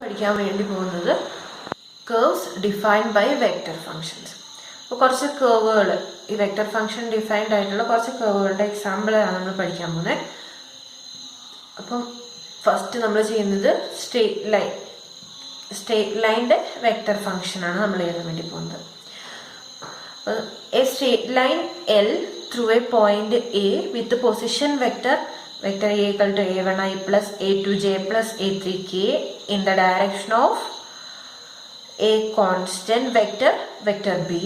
പഠിക്കാൻ വേണ്ടി പോകുന്നത് curves defined by vector functions. അപ്പോൾ കുറച്ച് കേർവുകൾ, ഈ വെക്റ്റർ ഫംഗ്ഷൻ ഡിഫൈൻഡ് ആയിട്ടുള്ള കുറച്ച് കേർവുകളുടെ എക്സാമ്പിളാണ് നമ്മൾ പഠിക്കാൻ പോകുന്നത്. അപ്പം ഫസ്റ്റ് നമ്മൾ ചെയ്യുന്നത് സ്ട്രേറ്റ് ലൈൻ്റെ വെക്റ്റർ ഫംഗ്ഷനാണ് നമ്മൾ എഴുതാൻ വേണ്ടി പോകുന്നത്. A straight line L through A point A with position vector A equal to a1i plus a2j plus a3k in the direction of a constant vector b,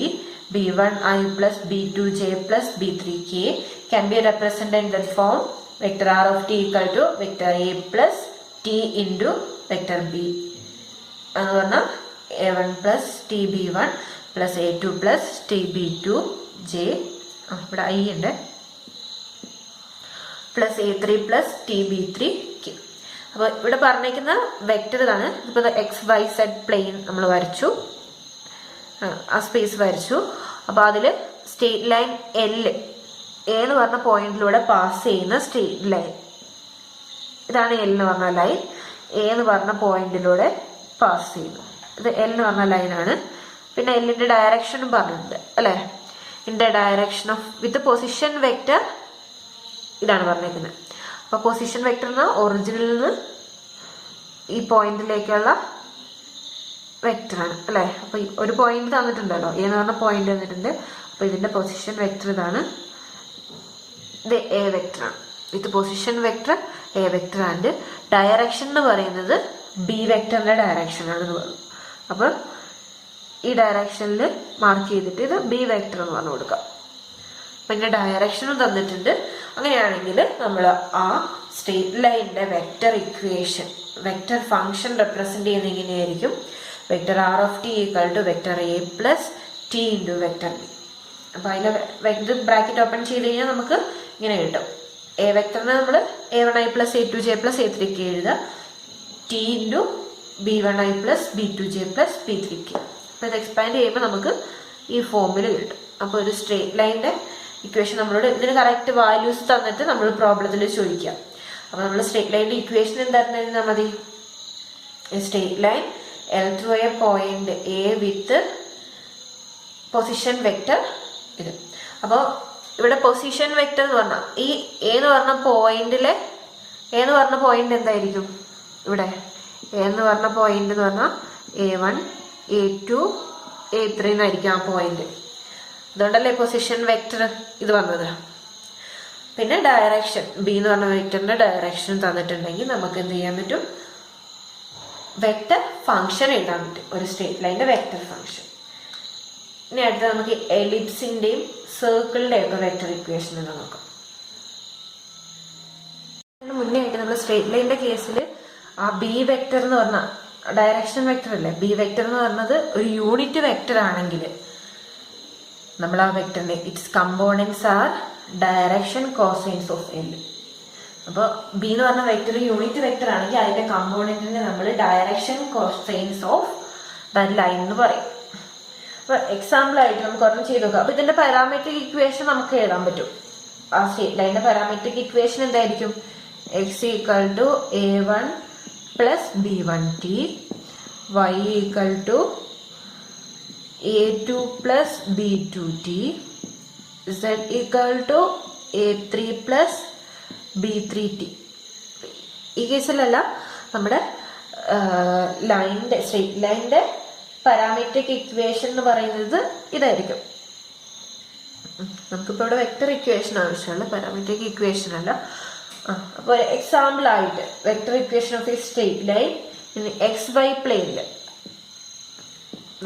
b1i plus b2j plus b3k can be represented in the form vector r of t equal to vector a plus t into vector b. a1 plus tb1 plus a2 plus tb2j ഇവിടെ i ഉണ്ട് plus a3 plus tb3k. അപ്പോൾ ഇവിടെ പറഞ്ഞിരിക്കുന്ന vector ഇതാണ്. ഇപ്പോൾ XYZ plain നമ്മൾ വരച്ചു, ആ സ്പേസ് വരച്ചു. അപ്പോൾ അതിൽ സ്ട്രേറ്റ് ലൈൻ എൽ എന്ന് പറഞ്ഞ പോയിന്റിലൂടെ പാസ് ചെയ്യുന്ന സ്ട്രേറ്റ് ലൈൻ ഇതാണ് എൽ എന്ന് പറഞ്ഞ ലൈൻ. എന്ന് പറഞ്ഞ പോയിന്റിലൂടെ പാസ് ചെയ്യുന്നു. ഇത് എൽ എന്ന് പറഞ്ഞ ലൈനാണ്. പിന്നെ എല്ലിന്റെ ഡയറക്ഷനും പറഞ്ഞിട്ടുണ്ട് അല്ലേ. In the direction off with position vector ഇതാണ് പറഞ്ഞിരിക്കുന്നത്. അപ്പോൾ പൊസിഷൻ വെക്റ്റർ എന്ന ഒറിജിനിൽ നിന്ന് ഈ പോയിന്റിലേക്കുള്ള വെക്റ്ററാണ് അല്ലേ. അപ്പോൾ ഒരു പോയിന്റ് തന്നിട്ടുണ്ടല്ലോ, എന്ന് പറഞ്ഞ പോയിന്റ് തന്നിട്ടുണ്ട്. അപ്പോൾ ഇതിന്റെ പൊസിഷൻ വെക്റ്റർ ഇതാണ്. ഇത് എ വെക്റ്ററാണ്. With position vector A vector and direction എന്ന് പറയുന്നത് ബി വെക്റ്ററിന്റെ ഡയറക്ഷൻ ആണെന്ന് പറഞ്ഞു. അപ്പോൾ ഈ ഡയറക്ഷനിൽ മാർക്ക് ചെയ്തിട്ട് ഇത് ബി വെക്റ്റർ എന്ന് പറഞ്ഞു കൊടുക്കാം. പിന്നെ ഡയറക്ഷനും തന്നിട്ടുണ്ട്. അങ്ങനെയാണെങ്കിൽ നമ്മൾ ആ സ്ട്രേറ്റ് ലൈനിന്റെ vector equation, vector function represent ചെയ്യുന്ന ഇങ്ങനെയായിരിക്കും. Vector R of T equal to vector A plus T into vector B. അപ്പോൾ അതിൽ ബ്രാക്കറ്റ് ഓപ്പൺ ചെയ്ത് കഴിഞ്ഞാൽ നമുക്ക് ഇങ്ങനെ കിട്ടും. എ വെക്റ്ററിന് നമ്മൾ a1i plus a2j plus a3k എഴുതുക. T into b1i plus b2j plus b3k. അപ്പോൾ ഇത് എക്സ്പാൻഡ് ചെയ്യുമ്പോൾ നമുക്ക് ഈ ഫോമിൽ കിട്ടും. അപ്പോൾ ഒരു സ്ട്രേറ്റ് ലൈനിന്റെ ഇക്വേഷൻ നമ്മളോട് ഇതിന് കറക്റ്റ് വാല്യൂസ് തന്നിട്ട് നമ്മൾ പ്രോബ്ലത്തിൽ ചോദിക്കാം. അപ്പൊ നമ്മൾ സ്ട്രേറ്റ് ലൈനിന്റെ ഇക്വേഷൻ എന്തായിരുന്നു എഴുതാൻ മതി. Straight line L through A point A with position vector ഇത്. അപ്പോൾ ഇവിടെ പൊസിഷൻ വെക്റ്റർ എന്ന് പറഞ്ഞാൽ ഈ എന്ന് പറഞ്ഞ പോയിന്റിലെ എന്ന് പറഞ്ഞ പോയിന്റ് എന്തായിരിക്കും. ഇവിടെ എന്ന് പറഞ്ഞ പോയിന്റ് എന്ന് പറഞ്ഞാൽ a1 a2 a3 എന്നായിരിക്കും ആ പോയിന്റ്. അതുകൊണ്ടല്ലേ പൊസിഷൻ വെക്റ്റർ ഇത് വന്നത്. പിന്നെ ഡയറക്ഷൻ ബി എന്ന് പറഞ്ഞ വെക്റ്ററിന്റെ ഡയറക്ഷൻ തന്നിട്ടുണ്ടെങ്കിൽ നമുക്ക് എന്ത് ചെയ്യാൻ പറ്റും, വെക്റ്റർ ഫംഗ്ഷൻ എഴുതാൻ പറ്റും. ഒരു സ്ട്രേറ്റ് ലൈനിന്റെ വെക്റ്റർ ഫംഗ്ഷൻ. ഇനി അടുത്ത നമുക്ക് എലിപ്സിന്റെയും സർക്കിളിന്റെയും ഒക്കെ വെക്റ്റർ ഇക്വേഷൻ എന്ന് നോക്കാം. മുന്നേ ആയിട്ട് നമ്മൾ സ്ട്രേറ്റ് ലൈനിന്റെ കേസിൽ ആ ബി വെക്റ്റർ എന്ന് പറഞ്ഞ ഡയറക്ഷൻ വെക്റ്റർ അല്ലേ, ബി വെക്റ്റർ എന്ന് പറഞ്ഞത് ഒരു യൂണിറ്റ് വെക്റ്റർ ആണെങ്കിൽ നമ്മൾ ആ വെക്റ്ററിന്റെ its components are direction cosines of L. അപ്പോൾ ബി എന്ന് പറഞ്ഞ വെക്റ്റർ യൂണിറ്റ് വെക്റ്റർ ആണെങ്കിൽ അതിന്റെ കമ്പോണന്റിനെ നമ്മൾ direction cosines of that line എന്ന് പറയും. അപ്പൊ എക്സാമ്പിൾ ആയിട്ട് നമുക്ക് ഒരെണ്ണം ചെയ്ത് നോക്കാം. അപ്പൊ ഇതിന്റെ പാരാമെട്രിക് ഇക്വേഷൻ നമുക്ക് എഴുതാൻ പറ്റും. ആ സ്ട്രേറ്റ് ലൈനിന്റെ പാരാമെട്രിക് ഇക്വേഷൻ എന്തായിരിക്കും. X equal to a1 plus b1t, y equal to a2 plus b2t, z equal to a3 plus b3t. ഈ കേസിലല്ല, നമ്മുടെ ലൈനിന്റെ സ്ട്രേറ്റ് ലൈനിന്റെ പാരാമെട്രിക് ഇക്വേഷൻ എന്ന് പറയുന്നത് ഇതായിരിക്കും. നമുക്കിപ്പോൾ ഇവിടെ വെക്റ്റർ ഇക്വേഷൻ ആവശ്യമുള്ള പാരാമെട്രിക് ഇക്വേഷൻ അല്ല. അപ്പോൾ എക്സാമ്പിൾ ആയിട്ട് vector equation of A straight line in XY പ്ലെയിനിൽ,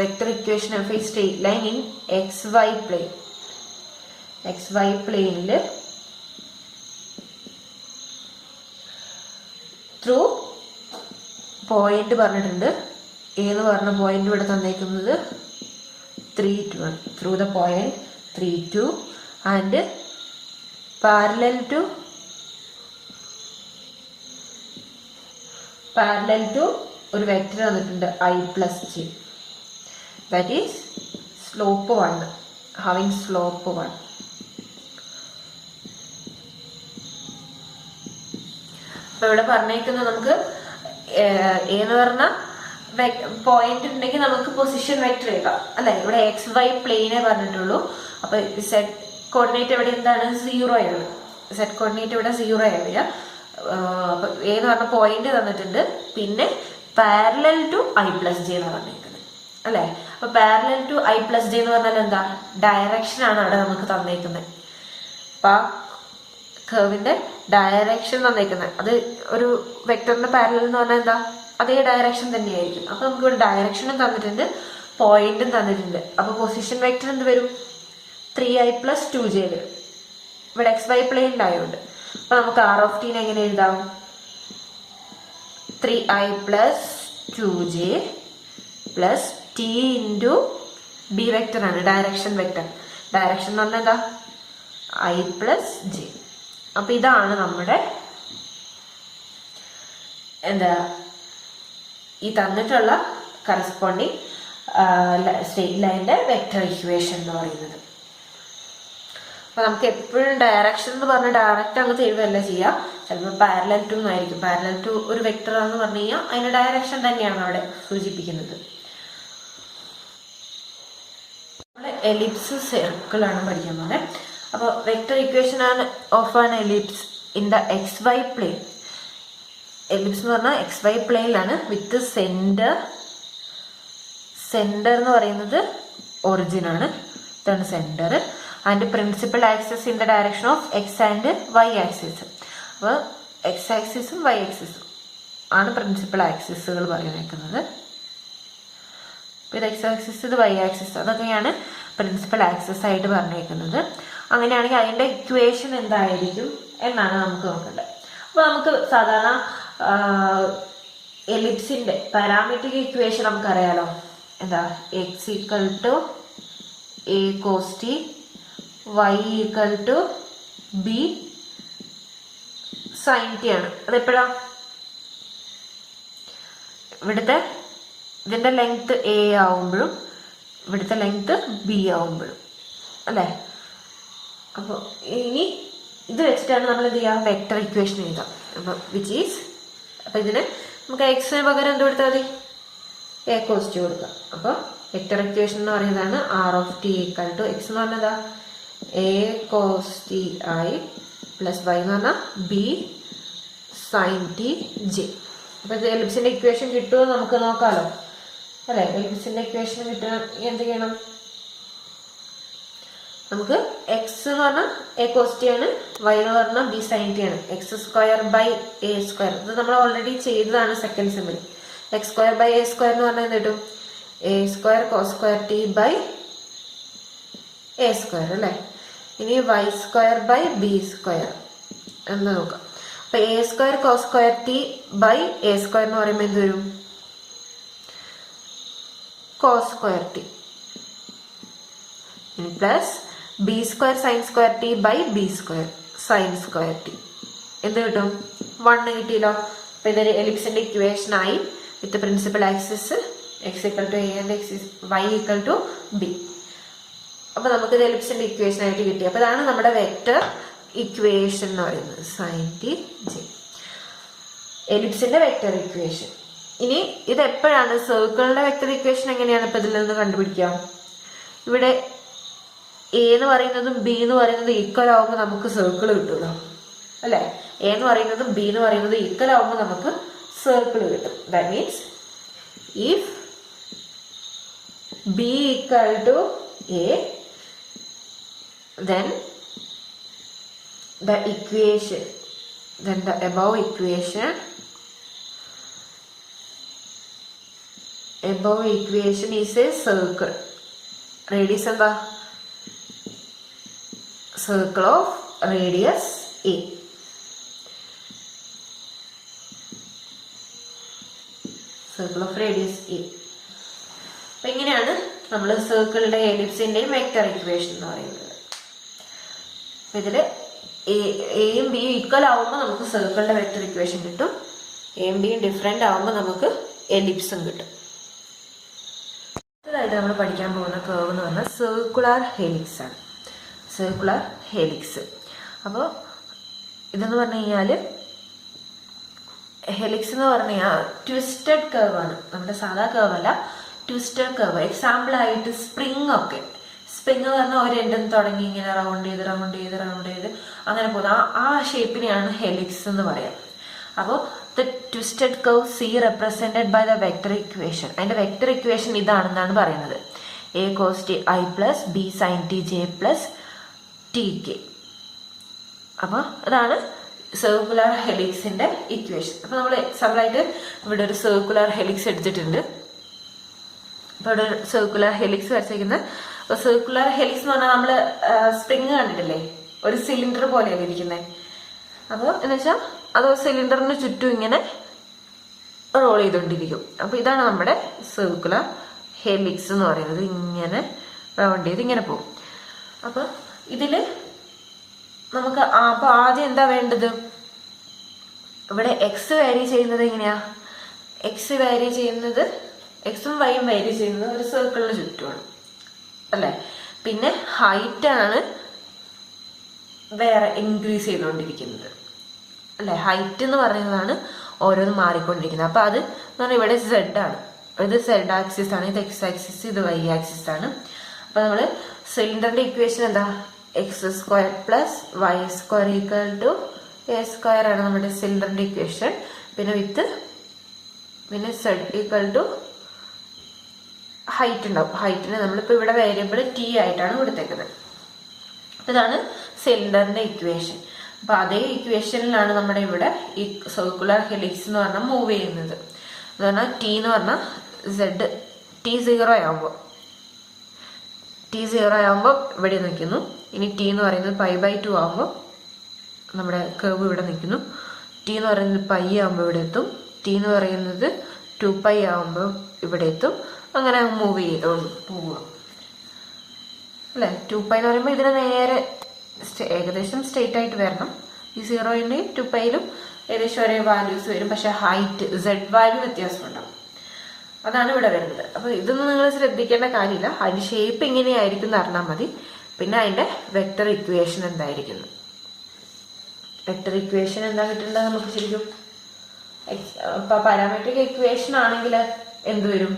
vector equation of a straight line in XY plane. XY plane through point പറഞ്ഞിട്ടുണ്ട്. എന്ന് പറഞ്ഞ പോയിന്റ് ഇവിടെ തന്നേക്കുന്നത് 3 to 1 through the point 3 2 and parallel to ഒരു vector തന്നിട്ടുണ്ട് I plus j. That is slope 1, having slope 1. അപ്പോൾ ഇവിടെ പറഞ്ഞേക്കുന്നത് നമുക്ക് എന്ന് പറഞ്ഞ പോയിന്റ് ഉണ്ടെങ്കിൽ നമുക്ക് പൊസിഷൻ വെക്ടർ എഴുതാം അല്ലെ. ഇവിടെ എക്സ് വൈ പ്ലെയിനെ പറഞ്ഞിട്ടുള്ളൂ. അപ്പൊ സെഡ് കോർഡിനേറ്റ് ഇവിടെ എന്താണ് 0 ആണ്. സെഡ് കോർഡിനേറ്റ് ഇവിടെ 0 ആണ്. അപ്പൊ എ എന്ന് പറഞ്ഞ പോയിന്റ് തന്നിട്ടുണ്ട്. പിന്നെ parallel to i plus J എന്ന് പറഞ്ഞിരിക്കുന്നത് അല്ലെ. അപ്പൊ parallel to i plus J എന്ന് പറഞ്ഞാൽ എന്താ, ഡയറക്ഷൻ ആണ് അവിടെ നമുക്ക് തന്നേക്കുന്നത്. അപ്പൊ കർവിന്റെ ഡയറക്ഷൻ തന്നേക്കുന്നത് അത് ഒരു വെക്ടറിന്റെ പാരലൽ എന്ന് പറഞ്ഞാൽ എന്താ, അതേ ഡയറക്ഷൻ തന്നെയായിരിക്കും. അപ്പൊ നമുക്ക് ഇവിടെ ഡയറക്ഷനും തന്നിട്ടുണ്ട്, പോയിന്റും തന്നിട്ടുണ്ട്. അപ്പൊ പൊസിഷൻ വെക്ടർ എന്ത് വരും, 3i പ്ലസ് 2j വരും. ഇവിടെ എക്സ് വൈ പ്ലെയിനിലായതുകൊണ്ട്. അപ്പൊ നമുക്ക് ആർ ഓഫ് ടീനെ എങ്ങനെ എഴുതാം, 3i plus 2j plus T into B vector ആണ്, ഡയറക്ഷൻ വെക്ടർ. ഡയറക്ഷൻ എന്ന് പറഞ്ഞാൽ എന്താ, i പ്ലസ് ജെ. അപ്പൊ ഇതാണ് നമ്മുടെ എന്താ ഈ തന്നിട്ടുള്ള കറസ്പോണ്ടിങ് സ്ട്രെയിറ്റ് ലൈനിന്റെ വെക്ടർ ഇക്വേഷൻ എന്ന് പറയുന്നത്. അപ്പൊ നമുക്ക് എപ്പോഴും ഡയറക്ഷൻ എന്ന് പറഞ്ഞാൽ ഡയറക്റ്റ് അങ്ങ് എഴുതല്ല ചെയ്യാം. ചിലപ്പോൾ പാരലൽ ടു എന്നായിരിക്കും. പാരലൽ ടു ഒരു വെക്ടർ എന്ന് പറഞ്ഞു കഴിഞ്ഞാൽ അതിന്റെ ഡയറക്ഷൻ തന്നെയാണ് അവിടെ സൂചിപ്പിക്കുന്നത്. നമ്മള് എലിപ്സ് സർക്കിൾ ആണ് പഠിക്കാൻ പോകുന്നത്. അപ്പോൾ വെക്ടർ ഇക്വേഷൻ ആണ് of an ellipse in the X Y plane. Ellipse എന്ന് പറഞ്ഞാൽ എക്സ് വൈ പ്ലെയിനിലാണ് വിത്ത് സെന്റർ. സെന്റർ എന്ന് പറയുന്നത് ഒറിജിൻ ആണ്, ഇതാണ് centre. And principal axis in the direction of X and Y axis. അപ്പോൾ എക്സ് ആക്സിസും വൈ ആക്സിസും ആണ് പ്രിൻസിപ്പൽ ആക്സിസുകൾ പറയുന്നത്. ഇത് എക്സ് ആക്സിസ്, ഇത് വൈ ആക്സിസ്, അതൊക്കെയാണ് പ്രിൻസിപ്പൽ ആക്സിസ് ആയിട്ട് പറഞ്ഞേക്കുന്നത്. അങ്ങനെയാണെങ്കിൽ അതിന്റെ ഇക്വേഷൻ എന്തായിരിക്കും എന്നാണ് നമുക്ക് നോക്കേണ്ടത്. അപ്പൊ നമുക്ക് സാധാരണ എലിപ്സിന്റെ പാരാമെട്രിക് ഇക്വേഷൻ നമുക്കറിയാലോ. എന്താ, X equal to A cos T, Y equal to B sine T ആണ്. അതെപ്പോഴാ, ഇവിടുത്തെ ഇതിന്റെ ലെങ്ത് എ ആവുമ്പോഴും ഇവിടുത്തെ ലെങ്ത് ബി ആവുമ്പോഴും അല്ലേ. അപ്പോൾ ഇനി ഇത് വെച്ചിട്ടാണ് നമ്മൾ എന്ത് ചെയ്യുക, വെക്ടർ ഇക്വേഷൻ എഴുതാം. അപ്പോൾ വിച്ച് ഈസ്, അപ്പോൾ ഇതിന് നമുക്ക് എക്സിന് പകരം എന്ത് കൊടുത്താൽ മതി, എ കോസ് ടി കൊടുക്കാം. അപ്പോൾ വെക്ടർ ഇക്വേഷൻ എന്ന് പറയുന്നതാണ് R of T equal to X എന്ന് പറഞ്ഞതാ A cos T I plus Y എന്ന് പറഞ്ഞാൽ ബി സൈൻ ടി ജെ. അപ്പോൾ ഇത് എലിപ്സിന്റെ ഇക്വേഷൻ കിട്ടുമോ നമുക്ക് നോക്കാമല്ലോ അല്ലെ. എലിപ്സിന്റെ ഇക്വേഷൻ കിട്ടാൻ എന്ത് ചെയ്യണം, നമുക്ക് എക്സ് എന്ന് പറഞ്ഞാൽ എ കോസ് ടി ആണ്, വൈ എന്ന് പറഞ്ഞാൽ ബി സൈൻ ടി ആണ്. X square by A square, ഇത് നമ്മൾ ഓൾറെഡി ചെയ്തതാണ് സെക്കൻഡ് സെമ്മിൽ. X square by A square എന്ന് പറഞ്ഞാൽ എന്ത് കിട്ടും, A square cos square T by A square അല്ലേ. ഇനി Y square by B square എന്ന് നോക്കാം. അപ്പൊ A square cos square T by A square എന്ന് പറയുമ്പോൾ എന്ത് വരും, cos square T plus B square sine square T by B square sine square T എന്ത് കിട്ടും, 1 കിട്ടിയല്ലോ. അപ്പൊ ഇതൊരു എലിപ്സിന്റെ ഇക്വേഷൻ ആയി with principal axis X equal to A and Y equal to B. അപ്പൊ നമുക്ക് ഇത് എലിപ്സിന്റെ ഇക്വേഷൻ ആയിട്ട് കിട്ടി. അപ്പൊ ഇതാണ് നമ്മുടെ വെക്ടർ ഇക്വേഷൻ എന്ന് പറയുന്നത്, സൈൻ ടി ജെ, എലിപ്സിന്റെ വെക്ടർ ഇക്വേഷൻ. ഇനി ഇത് എപ്പോഴാണ് സർക്കിളിന്റെ വെക്ടർ ഇക്വേഷൻ എങ്ങനെയാണ് ഇപ്പൊ ഇതിൽ നിന്ന് കണ്ടുപിടിക്കാം. ഇവിടെ എ എന്ന് പറയുന്നതും ബി എന്ന് പറയുന്നതും ഈക്വൽ ആവുമ്പോൾ നമുക്ക് സർക്കിൾ കിട്ടുമല്ലോ അല്ലെ. എ എന്ന് പറയുന്നതും ബി എന്ന് പറയുന്നതും ഈക്വൽ ആവുമ്പോൾ നമുക്ക് സർക്കിൾ കിട്ടും. That means if B equal to A, then the equation, then the above equation is a circle. Radius എന്താ, circle of radius a. Circle of radius a. അപ്പൊ ഇങ്ങനെയാണ് നമ്മൾ സർക്കിളിന്റെ എലിപ്സിന്റെയും വെക്ടർ ഇക്വേഷൻ എന്ന് പറയുന്നത്. ഇതില് എയും ബിയും ഈക്വൽ ആവുമ്പോൾ നമുക്ക് സർക്കിളിന്റെ വെക്ടർ ഇക്വേഷൻ കിട്ടും. എയും ബിയും ഡിഫറെന്റ് ആവുമ്പോൾ നമുക്ക് എലിപ്സും കിട്ടും. അടുത്തതായിട്ട് നമ്മൾ പഠിക്കാൻ പോകുന്ന കർവ് എന്ന് പറഞ്ഞാൽ സർക്കുലർ ഹെലിക്സ് ആണ്. Circular helix. അപ്പോൾ ഇതെന്ന് പറഞ്ഞു കഴിഞ്ഞാൽ ഹെലിക്സ് എന്ന് പറഞ്ഞാൽ ട്വിസ്റ്റഡ് കർവ് ആണ്, നമ്മുടെ സാധാ കർവ് അല്ല, ട്വിസ്റ്റഡ് കർവ്. എക്സാമ്പിൾ ആയിട്ട് സ്പ്രിങ് ഒക്കെ, സ്പ്രിങ് എന്ന് പറഞ്ഞാൽ ഒരു എൻഡിൽ തുടങ്ങി ഇങ്ങനെ റൗണ്ട് ചെയ്ത് അങ്ങനെ പോകുന്ന ആ ഷേപ്പിനെയാണ് ഹെലിക്സ് എന്ന് പറയാം. അപ്പോൾ the twisted curve C represented by the vector equation. അതിന്റെ വെക്ടർ ഇക്വേഷൻ ഇതാണെന്നാണ് പറയുന്നത്. A cos T I plus B sine T J plus T K. അപ്പൊ അതാണ് സർക്കുലർ ഹെലിക്സിന്റെ ഇക്വേഷൻ. അപ്പൊ നമ്മൾ എക്സാമ്പിളായിട്ട് ഇവിടെ ഒരു സർക്കുലർ ഹെലിക്സ് എടുത്തിട്ടുണ്ട്. അപ്പൊ ഇവിടെ ഒരു സർക്കുലർ ഹെലിക്സ് വരച്ചിരിക്കുന്നത്. അപ്പൊ സർക്കുലർ ഹെലിക്സ് എന്ന് പറഞ്ഞാൽ നമ്മള് സ്പ്രിങ് കണ്ടിട്ടില്ലേ, ഒരു സിലിണ്ടർ പോലെയല്ലേ ഇരിക്കുന്നത്. അപ്പോൾ എന്ന് വെച്ചാൽ അത് സിലിണ്ടറിന് ചുറ്റും ഇങ്ങനെ റോൾ ചെയ്തുകൊണ്ടിരിക്കും. അപ്പൊ ഇതാണ് നമ്മുടെ സർക്കുലർ ഹെലിക്സ് എന്ന് പറയുന്നത്. ഇങ്ങനെ റൗണ്ട് ചെയ്ത് ഇങ്ങനെ പോകും. അപ്പൊ ഇതില് നമുക്ക് അപ്പൊ ആദ്യം എന്താ വേണ്ടത്, ഇവിടെ എക്സ് വാരി ചെയ്യുന്നത് എങ്ങനെയാ, എക്സ് വാരി ചെയ്യുന്നത്, എക്സും വൈയും വാരി ചെയ്യുന്നത് ഒരു സർക്കിളിന് ചുറ്റുമാണ് അല്ലെ. പിന്നെ ഹൈറ്റ് ആണ് വേറെ ഇൻക്രീസ് ചെയ്തുകൊണ്ടിരിക്കുന്നത് അല്ലെ. ഹൈറ്റ് എന്ന് പറയുന്നതാണ് ഓരോന്നും മാറിക്കൊണ്ടിരിക്കുന്നത്. അപ്പൊ അത് എന്ന് പറഞ്ഞാൽ ഇവിടെ സെഡ് ആണ്, ഇത് സെഡ് ആക്സിസ് ആണ്, ഇത് എക്സ് ആക്സിസ്, ഇത് വൈ ആക്സിസ് ആണ്. അപ്പൊ നമ്മള് സിലിണ്ടറിന്റെ ഇക്വേഷൻ എന്താ, X square plus Y square equal to A square ആണ് നമ്മുടെ സിലിണ്ടറിന്റെ ഇക്വേഷൻ. പിന്നെ സെഡ് ഈക്വൽ ടു ഹൈറ്റ് ഉണ്ടാവും. ഹൈറ്റിന് നമ്മളിപ്പോ ഇവിടെ വേരിയബിൾ ടി ആയിട്ടാണ് കൊടുത്തേക്കുന്നത്. ഇതാണ് സിലിണ്ടറിന്റെ ഇക്വേഷൻ. അപ്പൊ അതേ ഇക്വേഷനിലാണ് നമ്മുടെ ഇവിടെ ഈ സർക്കുലർ ഹെലിക്സ് എന്ന് പറഞ്ഞാൽ മൂവ് ചെയ്യുന്നത്. എന്ന് പറഞ്ഞാൽ ടി എന്ന് പറഞ്ഞാൽ സെഡ് ടി സീറോ ആകുമ്പോൾ ഇവിടെ നിൽക്കുന്നു. ഇനി ടി എന്ന് പറയുന്നത് π/2 ആകുമ്പോൾ നമ്മുടെ കർവ് ഇവിടെ നിൽക്കുന്നു. ടി എന്ന് പറയുന്നത് π ആകുമ്പോൾ ഇവിടെ എത്തും. ടി എന്ന് പറയുന്നത് 2π ആകുമ്പോൾ ഇവിടെ എത്തും. അങ്ങനെ മൂവ് ചെയ്ത് പോവുക അല്ലെ. 2π എന്ന് പറയുമ്പോൾ ഇതിന് നേരെ ഏകദേശം സ്ട്രെയിറ്റ് ആയിട്ട് വരണം. ഈ 0ന്റെയും 2πയിലും ഏകദേശം ഒരേ വാല്യൂസ് വരും. പക്ഷെ ഹൈറ്റ് സെഡ് വാല്യൂ വ്യത്യാസം ഉണ്ടാവും. അതാണ് ഇവിടെ വരുന്നത്. അപ്പൊ ഇതൊന്നും നിങ്ങൾ ശ്രദ്ധിക്കേണ്ട കാര്യമില്ല. അതിന്റെ ഷേപ്പ് എങ്ങനെയായിരിക്കും എന്ന് അറിഞ്ഞാൽ മതി. പിന്നെ അതിന്റെ വെക്ടർ ഇക്വേഷൻ എന്തായിരിക്കുന്നു. വെക്ടർ ഇക്വേഷൻ എന്താ കിട്ടേണ്ടത് നമുക്ക് ശരിക്കും. ഇപ്പൊ പാരാമെട്രിക് ഇക്വേഷൻ ആണെങ്കിൽ എന്ത് വരും,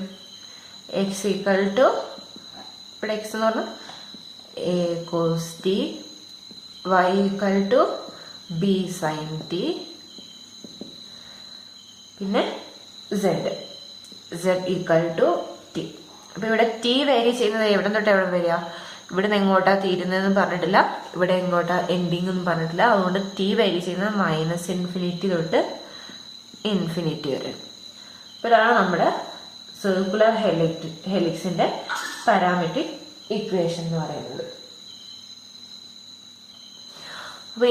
എക്സ് ഈക്വൽ ടു, ഇവിടെ എക്സ് എന്ന് പറഞ്ഞാൽ A cos T, Y equal to B sine T, പിന്നെ സെഡ് ഈക്വൽ ടു ടി. അപ്പൊ ഇവിടെ ടി വേരി ചെയ്യുന്നത് എവിടെ തൊട്ട് എവിടെ വരിക, ഇവിടെ നിന്ന് എങ്ങോട്ടാ തീരുന്നതെന്ന് പറഞ്ഞിട്ടില്ല, ഇവിടെ എങ്ങോട്ടാ എൻഡിങ് ഒന്നും പറഞ്ഞിട്ടില്ല. അതുകൊണ്ട് ടി വേരി ചെയ്യുന്നത് -∞ തൊട്ട് ഇൻഫിനിറ്റി വരെ. അപ്പൊ ഇതാണ് നമ്മുടെ സർക്കുലർ ഹെലിക്സിന്റെ പാരാമെട്രിക് ഇക്വേഷൻ എന്ന് പറയുന്നത്. അപ്പൊ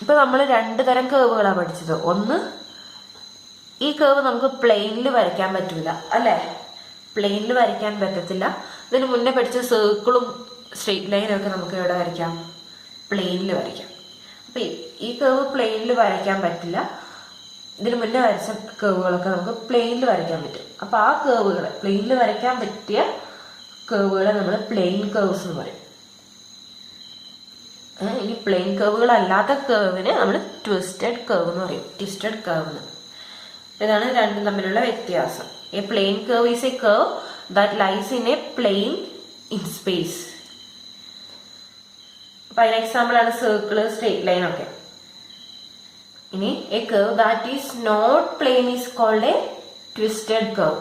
ഇപ്പൊ നമ്മൾ രണ്ടു തരം കേവുകളാണ് പഠിച്ചത്. ഒന്ന്, ഈ കേവ് നമുക്ക് പ്ലെയിനിൽ വരയ്ക്കാൻ പറ്റൂല അല്ലെ, പ്ലെയിനിൽ വരയ്ക്കാൻ പറ്റത്തില്ല. ഇതിന് മുന്നേ പഠിച്ച സർക്കിളും സ്ട്രെയിറ്റ് ലൈനും ഒക്കെ നമുക്ക് എവിടെ വരയ്ക്കാം, പ്ലെയിനിൽ വരയ്ക്കാം. അപ്പൊ ഈ കേവ് പ്ലെയിനിൽ വരയ്ക്കാൻ പറ്റില്ല. ഇതിന് മുന്നേ വരച്ച കേവുകളൊക്കെ നമുക്ക് പ്ലെയിനിൽ വരയ്ക്കാൻ പറ്റും. അപ്പൊ ആ കേവുകളെ, പ്ലെയിനിൽ വരയ്ക്കാൻ പറ്റിയ കേവുകളെ നമ്മൾ പ്ലെയിൻ കേവ്സ് എന്ന് പറയും. ഇനി പ്ലെയിൻ കേവുകൾ അല്ലാത്ത കേവിനെ നമ്മൾ ട്വിസ്റ്റഡ് കേവ് എന്ന് പറയും. ട്വിസ്റ്റഡ് കേവ് എന്ന്, ഇതാണ് രണ്ടും തമ്മിലുള്ള വ്യത്യാസം. A plane curve is a curve that lies in a plane in space. അപ്പൊ അതിന് എക്സാമ്പിൾ ആണ് സർക്കിള്, സ്ട്രെയിറ്റ് ലൈൻ ഒക്കെ. ഇനി a curve that is not plane is called a twisted curve.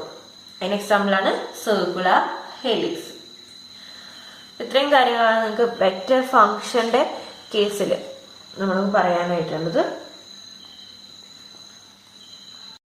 അതിന് എക്സാമ്പിൾ ആണ് സർക്കുലർ ഹെലിക്സ്. ഇത്രയും കാര്യങ്ങളാണ് നിങ്ങൾക്ക് വെക്റ്റർ ഫംഗ്ഷന്റെ കേസിൽ നമ്മൾ പറയാനായിട്ടുള്ളത്.